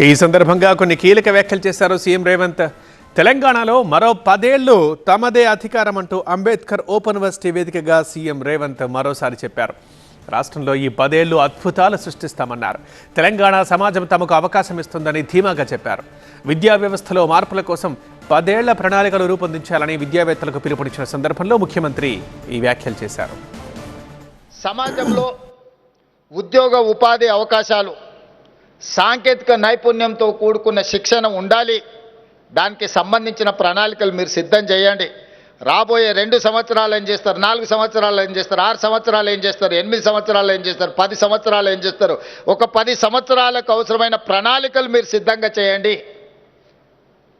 ఈ సందర్భంగా కొన్ని కీలక వ్యాఖ్యలు చేశారు సీఎం రేవంత్. తెలంగాణలో మరో 10 ఏళ్లు తమదే అధికారం అంటూ అంబేద్కర్ ఓపెన్ యూనివర్సిటీ వేదికగా సీఎం రేవంత్ మరోసారి చెప్పారు. రాష్ట్రంలో ఈ 10 ఏళ్లు అద్భుతాలు సృష్టిస్తామన్నారు. తెలంగాణ సమాజం తమకు అవకాశం ఇస్తుందని ధీమాగా చెప్పారు. విద్యా వ్యవస్థలో మార్పుల కోసం 10 ఏళ్ల ప్రణాళికలు రూపొందించాలని విద్యావేత్తలకు పిలుపునిచ్చిన సందర్భంలో ముఖ్యమంత్రి ఈ వ్యాఖ్యలు చేశారు. సమాజంలో ఉద్యోగ ఉపాధి అవకాశాలు, సాంకేతిక నైపుణ్యంతో కూడుకున్న శిక్షణ ఉండాలి. దానికి సంబంధించిన ప్రణాళికలు మీరు సిద్ధం చేయండి. రాబోయే 2 సంవత్సరాలు ఏం చేస్తారు, 4 సంవత్సరాలు ఏం చేస్తారు, 6 సంవత్సరాలు ఏం చేస్తారు, 8 సంవత్సరాలు ఏం చేస్తారు, 10 సంవత్సరాలు ఏం చేస్తారు, ఒక 10 సంవత్సరాలకు అవసరమైన ప్రణాళికలు మీరు సిద్ధంగా చేయండి.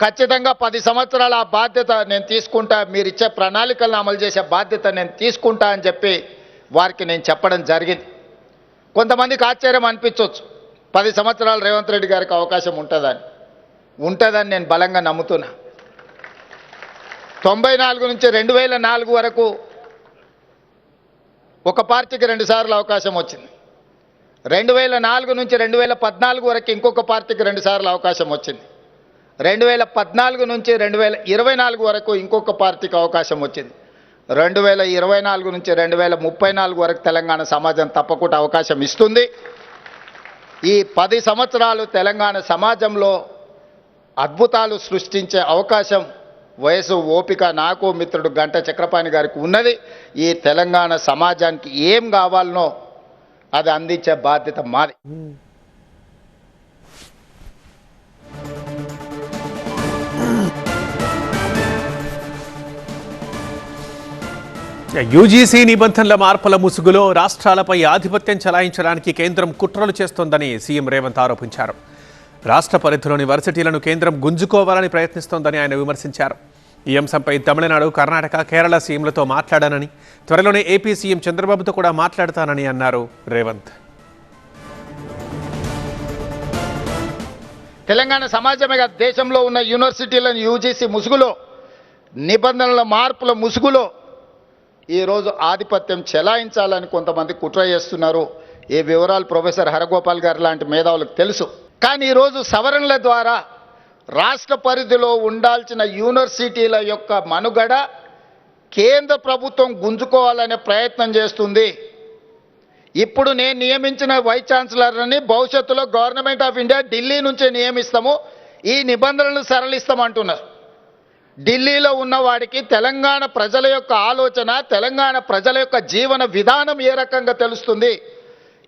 ఖచ్చితంగా 10 సంవత్సరాల ఆ బాధ్యత నేను తీసుకుంటా, మీరు ఇచ్చే ప్రణాళికలను అమలు చేసే బాధ్యత నేను తీసుకుంటా అని చెప్పి వారికి నేను చెప్పడం జరిగింది. కొంతమందికి ఆశ్చర్యం అనిపించవచ్చు, 10 సంవత్సరాలు రేవంత్ రెడ్డి గారికి అవకాశం ఉంటుందని నేను బలంగా నమ్ముతున్నా. 94 నుంచి 2004 వరకు ఒక పార్టీకి 2 సార్లు అవకాశం వచ్చింది. 2004 నుంచి 2014 వరకు ఇంకొక పార్టీకి 2 సార్లు అవకాశం వచ్చింది. 2014 నుంచి 2024 వరకు ఇంకొక పార్టీకి అవకాశం వచ్చింది. 2024 నుంచి 2034 వరకు తెలంగాణ సమాజం తప్పకుండా అవకాశం ఇస్తుంది. ఈ 10 సంవత్సరాలు తెలంగాణ సమాజంలో అద్భుతాలు సృష్టించే అవకాశం, వయసు, ఓపిక నాకు మిత్రుడు గంట చక్రపాణి గారికి ఉన్నది. ఈ తెలంగాణ సమాజానికి ఏం కావాలనో అది అందించే బాధ్యత మాది. యూజీసీ నిబంధనల మార్పుల ముసుగులో రాష్ట్రాలపై ఆధిపత్యం చెలాయించడానికి కేంద్రం కుట్రలు చేస్తోందని సీఎం రేవంత్ ఆరోపించారు. రాష్ట్ర పరిధిలోని వర్సిటీలను కేంద్రం గుంజుకోవాలని ప్రయత్నిస్తోందని ఆయన విమర్శించారు. ఈ అంశంపై తమిళనాడు, కర్ణాటక, కేరళ సీఎంలతో మాట్లాడానని, త్వరలోనే ఏపీ సీఎం చంద్రబాబుతో కూడా మాట్లాడతానని అన్నారు రేవంత్. తెలంగాణ సమాజమే కాదు, దేశంలో ఉన్న యూనివర్సిటీలను యూజీసీ ముసుగులో, నిబంధనల మార్పుల ముసుగులో ఈరోజు ఆధిపత్యం చెలాయించాలని కొంతమంది కుట్ర చేస్తున్నారు. ఈ వివరాలు ప్రొఫెసర్ హరగోపాల్ గారు లాంటి మేధావులకు తెలుసు. కానీ ఈరోజు సవరణల ద్వారా రాష్ట్ర పరిధిలో ఉండాల్సిన యూనివర్సిటీల యొక్క మనుగడ కేంద్ర ప్రభుత్వం గుంజుకోవాలనే ప్రయత్నం చేస్తుంది. ఇప్పుడు నేను నియమించిన వైస్ ఛాన్సలర్ని భవిష్యత్తులో గవర్నమెంట్ ఆఫ్ ఇండియా ఢిల్లీ నుంచే నియమిస్తాము, ఈ నిబంధనలను సరళిస్తామంటున్నారు. ఢిల్లీలో ఉన్నవాడికి తెలంగాణ ప్రజల యొక్క ఆలోచన, తెలంగాణ ప్రజల యొక్క జీవన విధానం ఏ రకంగా తెలుస్తుంది?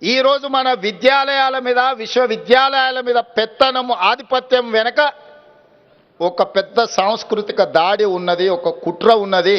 ఈరోజు మన విద్యాలయాల మీద, విశ్వవిద్యాలయాల మీద పెత్తనము, ఆధిపత్యం వెనక ఒక పెద్ద సాంస్కృతిక దాడి ఉన్నది, ఒక కుట్ర ఉన్నది.